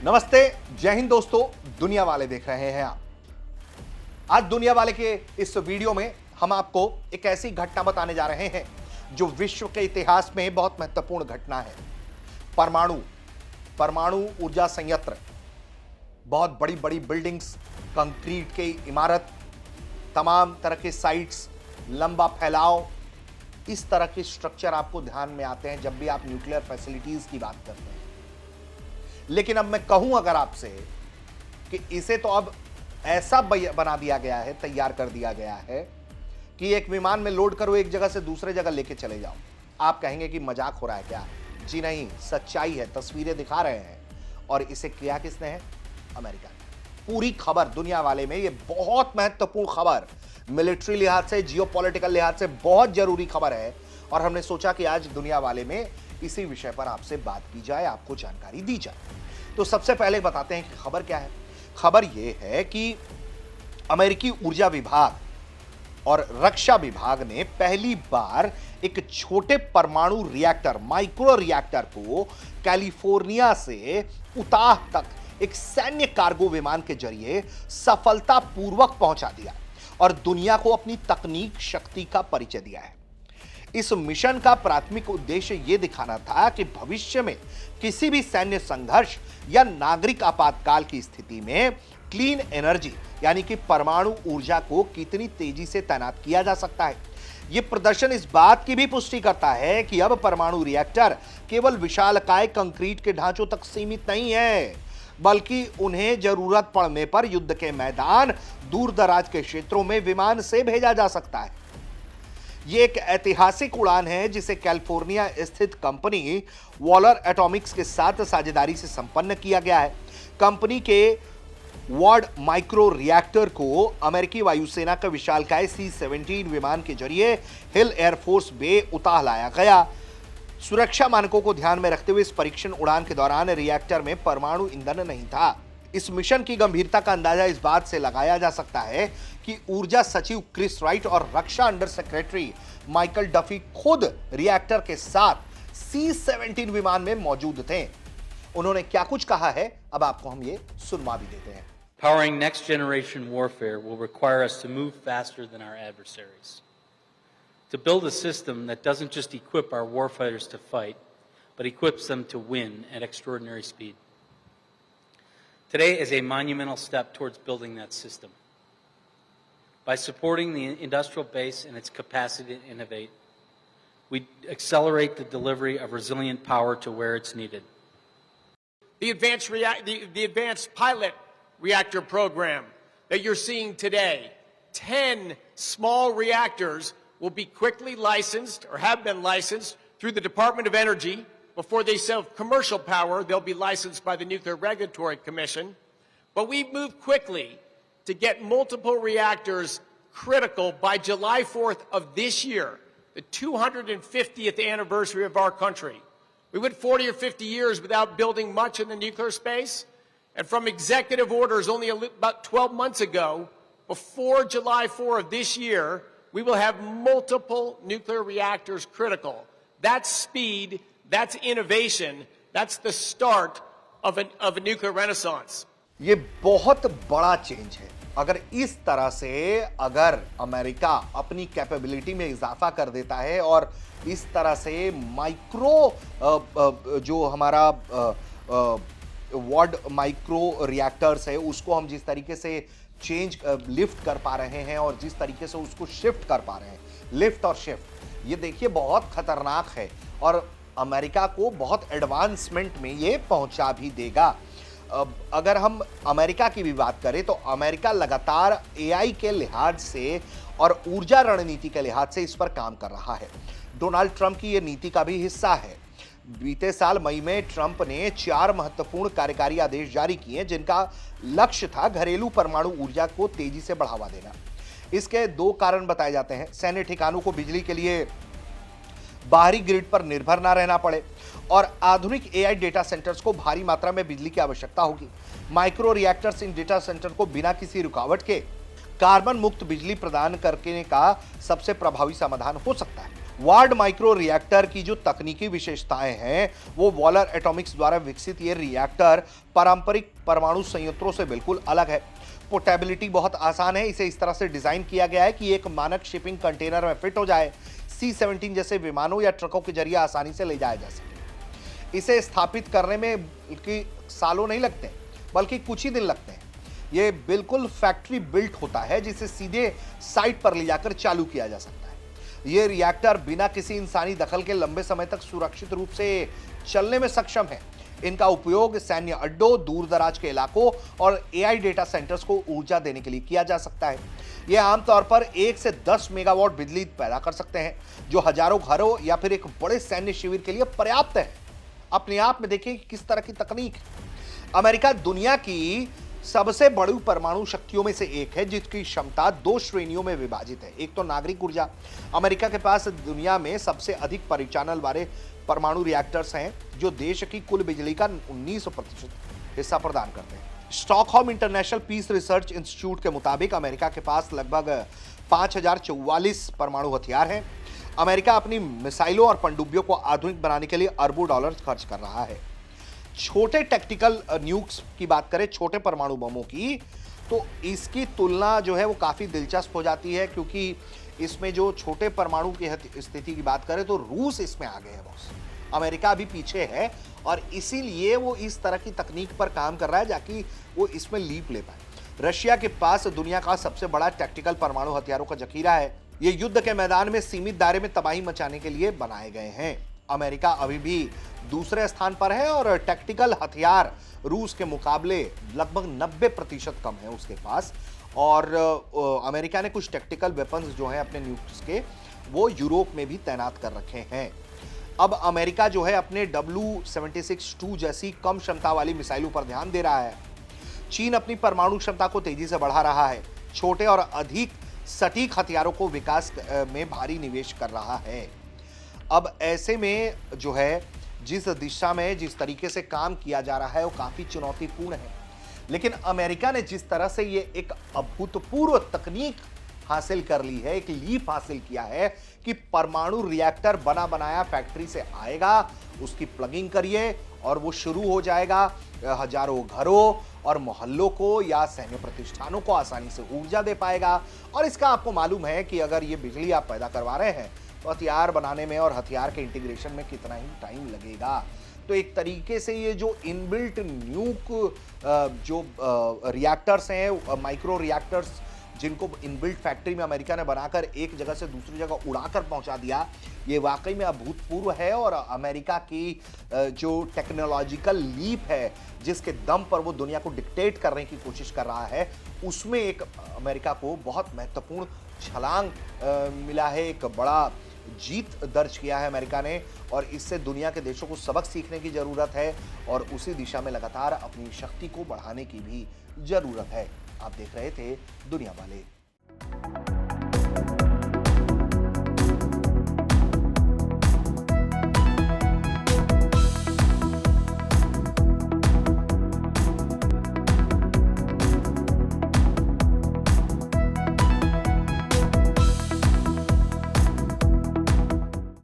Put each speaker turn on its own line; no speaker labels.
नमस्ते, जय हिंद दोस्तों। दुनिया वाले देख रहे हैं आप। आज दुनिया वाले के इस वीडियो में हम आपको एक ऐसी घटना बताने जा रहे हैं जो विश्व के इतिहास में बहुत महत्वपूर्ण घटना है। परमाणु ऊर्जा संयंत्र, बहुत बड़ी बड़ी बिल्डिंग्स, कंक्रीट की इमारत, तमाम तरह के साइट्स, लंबा फैलाव, इस तरह के स्ट्रक्चर आपको ध्यान में आते हैं जब भी आप न्यूक्लियर फैसिलिटीज की बात करते हैं। लेकिन अब मैं कहूं अगर आपसे कि इसे तो अब ऐसा बना दिया गया है, तैयार कर दिया गया है कि एक विमान में लोड करो, एक जगह से दूसरे जगह लेके चले जाओ। आप कहेंगे कि मजाक हो रहा है क्या? जी नहीं, सच्चाई है, तस्वीरें दिखा रहे हैं। और इसे किया किसने है? अमेरिका ने। पूरी खबर दुनिया वाले में, ये बहुत महत्वपूर्ण खबर, मिलिट्री लिहाज से, जियोपॉलिटिकल लिहाज से बहुत जरूरी खबर है। और हमने सोचा कि आज दुनिया वाले में इसी विषय पर आपसे बात की जाए, आपको जानकारी दी जाए। तो सबसे पहले बताते हैं कि खबर क्या है। खबर यह है कि अमेरिकी ऊर्जा विभाग और रक्षा विभाग ने पहली बार एक छोटे परमाणु रिएक्टर, माइक्रो रिएक्टर को कैलिफोर्निया से उताह तक एक सैन्य कार्गो विमान के जरिए सफलतापूर्वक पहुंचा दिया और दुनिया को अपनी तकनीक शक्ति का परिचय दिया है। इस मिशन का प्राथमिक उद्देश्य यह दिखाना था कि भविष्य में किसी भी सैन्य संघर्ष या नागरिक आपातकाल की स्थिति में क्लीन एनर्जी यानी कि परमाणु ऊर्जा को कितनी तेजी से तैनात किया जा सकता है। यह प्रदर्शन इस बात की भी पुष्टि करता है कि अब परमाणु रिएक्टर केवल विशालकाय कंक्रीट के ढांचों तक सीमित नहीं है, बल्कि उन्हें जरूरत पड़ने पर युद्ध के मैदान, दूर दराज के क्षेत्रों में विमान से भेजा जा सकता है। यह एक ऐतिहासिक उड़ान है जिसे कैलिफोर्निया स्थित कंपनी वॉलर एटॉमिक्स के साथ साझेदारी से संपन्न किया गया है। कंपनी के वॉर्ड माइक्रो रिएक्टर को अमेरिकी वायुसेना का विशालकाय C-17 विमान के जरिए हिल एयरफोर्स बे उताह लाया गया। सुरक्षा मानकों को ध्यान में रखते हुए इस परीक्षण उड़ान के दौरान रिएक्टर में परमाणु ईंधन नहीं था। इस मिशन की गंभीरता का अंदाजा इस बात से लगाया जा सकता है कि ऊर्जा सचिव क्रिस राइट और रक्षा अंडर सेक्रेटरी माइकल डफी खुद रिएक्टर के साथ C-17 विमान में मौजूद थे। उन्होंने क्या कुछ कहा है, अब आपको हम ये सुनवा भी देते हैं।
Powering next generation warfare will require us to move faster than our adversaries. To build a system that doesn't just equip our warfighters to fight, but equips them to win at extraordinary speed. Today is a monumental step towards building that system. By supporting the industrial base and its capacity to innovate, we accelerate the delivery of resilient power to where it's needed.
The advanced pilot reactor program that you're seeing today, 10 small reactors will be quickly licensed or have been licensed through the Department of Energy. Before they sell commercial power, they'll be licensed by the Nuclear Regulatory Commission. But we moved quickly to get multiple reactors critical by July 4th of this year, the 250th anniversary of our country. We went 40 or 50 years without building much in the nuclear space. And from executive orders only about 12 months ago, before July 4 of this year, we will have multiple nuclear reactors critical. That's speed. That's innovation. That's the start of a nuclear renaissance.
ये बहुत बड़ा change है। अगर इस तरह से America अपनी capability में इजाफा कर देता है और इस तरह से माइक्रो जो हमारा वॉर्ड माइक्रो रिएक्टर्स है उसको हम जिस तरीके से लिफ्ट कर पा रहे हैं और जिस तरीके से उसको शिफ्ट कर पा रहे हैं, लिफ्ट और शिफ्ट, ये देखिए बहुत खतरनाक है और अमेरिका को बहुत एडवांसमेंट में ये पहुंचा भी देगा। अगर हम अमेरिका की भी बात करें तो अमेरिका लगातार AI के लिहाज से और ऊर्जा रणनीति के लिहाज से इस पर काम कर रहा है। डोनाल्ड ट्रंप की यह नीति का भी हिस्सा है। बीते साल मई में ट्रंप ने 4 महत्वपूर्ण कार्यकारी आदेश जारी किए जिनका लक्ष्य था घरेलू परमाणु ऊर्जा को तेजी से बढ़ावा देना। इसके 2 कारण बताए जाते हैं। सैन्य ठिकानों को बिजली के लिए बाहरी ग्रिड पर निर्भर ना रहना पड़े और आधुनिक AI डेटा सेंटर्स को भारी मात्रा में बिजली की आवश्यकता होगी। माइक्रो रिएक्टर्स इन डेटा सेंटर को बिना किसी रुकावट के कार्बन मुक्त बिजली प्रदान करने का सबसे प्रभावी समाधान हो सकता है। वार्ड माइक्रो रिएक्टर की जो तकनीकी विशेषताएं हैं वो वॉलर एटॉमिक्स द्वारा विकसित ये रिएक्टर पारंपरिक परमाणु संयंत्रों से बिल्कुल अलग है। पोर्टेबिलिटी बहुत आसान है। इसे इस तरह से डिजाइन किया गया है कि एक मानक शिपिंग कंटेनर में फिट हो जाए, C-17 जैसे विमानों या ट्रकों के जरिए आसानी से ले जाया जा सके। इसे स्थापित करने में बल्कि सालों नहीं लगते बल्कि कुछ ही दिन लगते हैं। यह बिल्कुल फैक्ट्री बिल्ट होता है जिसे सीधे साइट पर ले जाकर चालू किया जा सकता है। यह रिएक्टर बिना किसी इंसानी दखल के लंबे समय तक सुरक्षित रूप से चलने में सक्षम है। इनका उपयोग सैन्य अड्डों, दूर दराज के इलाकों और AI डेटा सेंटर्स को ऊर्जा देने के लिए किया जा सकता है। यह आमतौर पर 1 से 10 मेगावाट बिजली पैदा कर सकते हैं, जो हजारों घरों या फिर एक बड़े सैन्य शिविर के लिए पर्याप्त है। अपने आप में देखिए किस तरह की तकनीक है। अमेरिका दुनिया की सबसे बड़ी परमाणु शक्तियों में से एक है, जिसकी क्षमता 2 श्रेणियों में विभाजित है। एक तो नागरिक ऊर्जा। अमेरिका के पास दुनिया में सबसे अधिक परिचालन वाले परमाणु रिएक्टर्स हैं, जो देश की कुल बिजली का 19% हिस्सा प्रदान करते हैं। Stockholm International Peace Research Institute के मुताबिक अमेरिका के पास लगभग 5044 परमाणु हथियार हैं। अमेरिका अपनी मिसाइलों और पनडुब्बियों को आधुनिक बनाने के लिए अरबों डॉलर खर्च कर रहा है। छोटे टैक्टिकल न्यूक्स की बात करें, छोटे परमाणु बमों की, तो इसकी तुलना जो है वो काफी दिलचस्प हो जाती है, क्योंकि इसमें जो छोटे परमाणु की स्थिति की बात करें तो रूस इसमें आगे है बॉस। अमेरिका अभी पीछे है और इसीलिए वो इस तरह की तकनीक पर काम कर रहा है ताकि वो इसमें लीप ले पाए। रशिया के पास दुनिया का सबसे बड़ा टैक्टिकल परमाणु हथियारों का जखीरा है। ये युद्ध के मैदान में सीमित दायरे में तबाही मचाने के लिए बनाए गए हैं। अमेरिका अभी भी दूसरे स्थान पर है और टैक्टिकल हथियार रूस के मुकाबले लगभग 90% कम है उसके पास। और अमेरिका ने कुछ टैक्टिकल वेपन्स जो हैं अपने न्यूक्लियस के, वो यूरोप में भी तैनात कर रखे हैं। अब अमेरिका जो है अपने W76-2 जैसी कम क्षमता वाली मिसाइलों पर ध्यान दे रहा है। चीन अपनी परमाणु क्षमता को तेजी से बढ़ा रहा है। छोटे और अधिक सटीक हथियारों को विकास में भारी निवेश कर रहा है। अब ऐसे में जो है जिस दिशा में जिस तरीके से काम किया जा रहा है वो काफी चुनौतीपूर्ण है, लेकिन अमेरिका ने जिस तरह से ये एक अभूतपूर्व तकनीक हासिल कर ली है, एक लीप हासिल किया है कि परमाणु रिएक्टर बना बनाया फैक्ट्री से आएगा, उसकी प्लगिंग करिए और वो शुरू हो जाएगा। हजारों घरों और मोहल्लों को या सैन्य प्रतिष्ठानों को आसानी से ऊर्जा दे पाएगा। और इसका आपको मालूम है कि अगर ये बिजली आप पैदा करवा रहे हैं तो हथियार बनाने में और हथियार के इंटीग्रेशन में कितना ही टाइम लगेगा। तो एक तरीके से ये जो इनबिल्ट न्यूक जो रिएक्टर्स हैं, माइक्रो रिएक्टर्स, जिनको इनबिल्ट फैक्ट्री में अमेरिका ने बनाकर एक जगह से दूसरी जगह उड़ाकर पहुंचा दिया, ये वाकई में अभूतपूर्व है। और अमेरिका की जो टेक्नोलॉजिकल लीप है, जिसके दम पर वो दुनिया को डिक्टेट करने की कोशिश कर रहा है, उसमें एक अमेरिका को बहुत महत्वपूर्ण छलांग मिला है। एक बड़ा जीत दर्ज किया है अमेरिका ने, और इससे दुनिया के देशों को सबक सीखने की जरूरत है और उसी दिशा में लगातार अपनी शक्ति को बढ़ाने की भी जरूरत है। आप देख रहे थे दुनिया वाले।